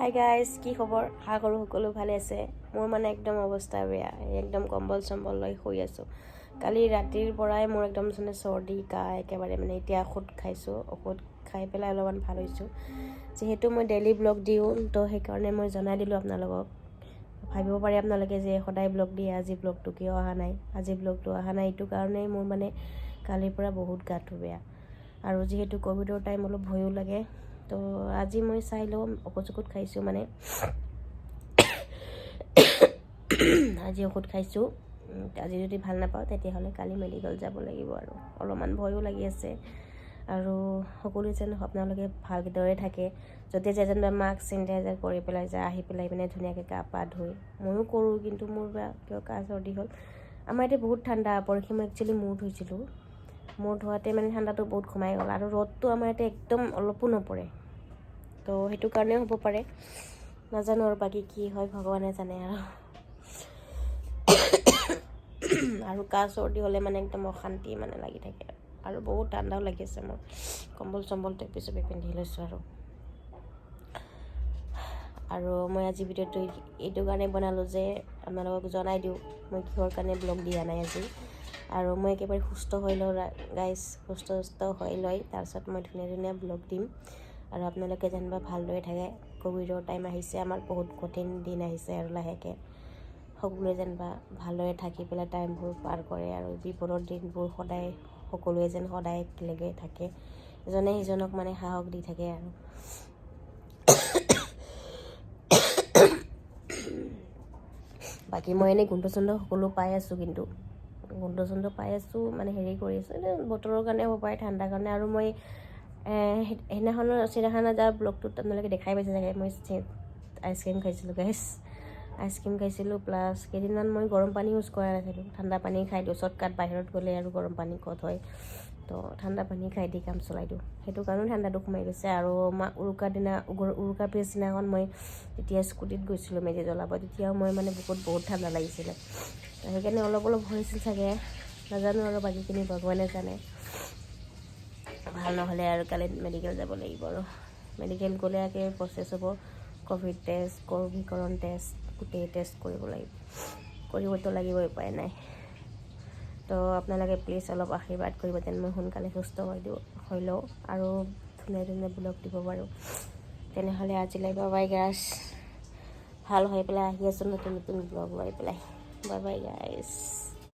Hi guys, কি খবৰ? আশা কৰোঁ সকলো ভালে আছে। মোৰ মানে একদম অৱস্থা বেয়া, একদম কম্বল চম্বল লৈ শুই আছোঁ। কালি ৰাতিৰ পৰাই মোৰ একদম চৰ্দি কাহ একেবাৰে মানে এতিয়া ঔষধ খাইছোঁ, ঔষধ খাই পেলাই অলপমান ভাল হৈছোঁ। যিহেতু মই ডেইলি ব্লগ দিওঁ, তো সেইকাৰণে মই জনাই দিলোঁ আপোনালোকক। ভাবিব পাৰে আপোনালোকে যে সদায় ব্লগ দিয়ে, আজি ব্লগটো কিয় অহা নাই। আজি ব্লগটো অহা নাই এইটো কাৰণেই মোৰ মানে কালিৰ পৰা বহুত গাটো বেয়া, আৰু যিহেতু ক'ভিডৰ টাইম অলপ ভয়ো লাগে। তো আজি মই চাই লওঁ, ঔষধ খাইছোঁ মানে আজি ঔষধ খাইছোঁ। আজি যদি ভাল নাপাওঁ তেতিয়াহ'লে কালি মেডিকেল যাব লাগিব, আৰু অলপমান ভয়ো লাগি আছে। আৰু সকলোৱে যেন আপোনালোকে ভালদৰে থাকে, য'তে যেন মাস্ক চেনিটাইজাৰ কৰি পেলাই যায়, আহি পেলাই মানে ধুনীয়াকৈ গা পা ধুই। ময়ো কৰোঁ, কিন্তু মোৰ কিয় কাহ চৰ্দি হ'ল। আমাৰ এতিয়া বহুত ঠাণ্ডা, পৰহি মই একচুৱেলি মূৰ ধুইছিলোঁ। মূৰ ধোৱাতে মানে ঠাণ্ডাটো বহুত সোমাই গ'ল, আৰু ৰ'দটো আমাৰ ইয়াতে একদম অলপো নপৰে। তো সেইটো কাৰণেও হ'ব পাৰে, নাজানো আৰু বাকী কি হয় ভগৱানে জানে। আৰু কাহ চৰ্দি হ'লে মানে একদম অশান্তি মানে লাগি থাকে, আৰু বহুত ঠাণ্ডাও লাগি আছে মোৰ। কম্বল চম্বল টেপি চেপি পিন্ধি লৈছোঁ। আৰু মই আজি ভিডিঅ'টো এইটো কাৰণে বনালোঁ যে আপোনালোকক জনাই দিওঁ মই কিহৰ কাৰণে ব্লগ দিয়া নাই আজি। আৰু মই একেবাৰে সুস্থ হৈ লওঁ গাইজ, সুস্থ হৈ লৈ তাৰপিছত মই ধুনীয়া ব্লগ দিম। আৰু আপোনালোকে যেনিবা ভালদৰে থাকে। ক'ভিডৰ টাইম আহিছে, আমাৰ বহুত কঠিন দিন আহিছে, আৰু লাহেকৈ সকলোৱে যেনিবা ভালদৰে থাকি পেলাই টাইমবোৰ পাৰ কৰে, আৰু বিপদৰ দিনবোৰ সদায় সকলোৱে যেন সদায় একেলগে থাকে, ইজনে সিজনক মানে সাহস দি থাকে। আৰু বাকী মই এনেই গোন্ধ চোন্ধ সকলো পাই আছোঁ, কিন্তু গোন্ধ চোন্ধ পাই আছোঁ মানে হেৰি কৰি আছোঁ, বতৰৰ কাৰণে হ'ব পাৰে, ঠাণ্ডাৰ কাৰণে। আৰু মই সেইদিনাখনৰ চিৰিয়াখানা যোৱা ব্লগটোত আপোনালোকে দেখাই পাইছে চাগে, মই আইচক্ৰীম খাইছিলোঁ গাইছ, আইচক্ৰীম খাইছিলোঁ। প্লাছ কেইদিনমান মই গৰম পানী ইউজ কৰা নাছিলোঁ, ঠাণ্ডা পানী খাই দিওঁ চৰ্টকাট, বাহিৰত গ'লে আৰু গৰম পানী ক'ত হয়, তো ঠাণ্ডা পানী খাই দি কাম চলাই দিওঁ। সেইটো কাৰণেও ঠাণ্ডাটো সোমাই গৈছে। আৰু উৰুকাৰ পিছদিনাখন মই যেতিয়া স্কুটিত গৈছিলোঁ মেজি জ্বলাব, তেতিয়াও মই মানে বহুত ঠাণ্ডা লাগিছিলে, সেইকাৰণে অলপ হৈছিল চাগে, নাজানো আৰু বাকীখিনি ভগৱানে জানে। ভাল নহ'লে আৰু কালি মেডিকেল যাব লাগিব, আৰু মেডিকেল গ'লে একে প্ৰচেছ হ'ব, ক'ভিড টেষ্ট, ক'ভিডকৰণ টেষ্ট, গোটেই টেষ্ট কৰিবতো লাগিবই, উপায় নাই। তো আপোনালোকে প্লিজ অলপ আশীৰ্বাদ কৰিব যেন মই সোনকালে সুস্থ হৈ লওঁ, আৰু ধুনীয়া ব্লগ দিব পাৰোঁ। তেনেহ'লে আজিলৈ বাই গাইছ, ভাল হৈ পেলাই আহি আছোঁ নতুন ব্লগ লৈ পেলাই। বাই গাইছ।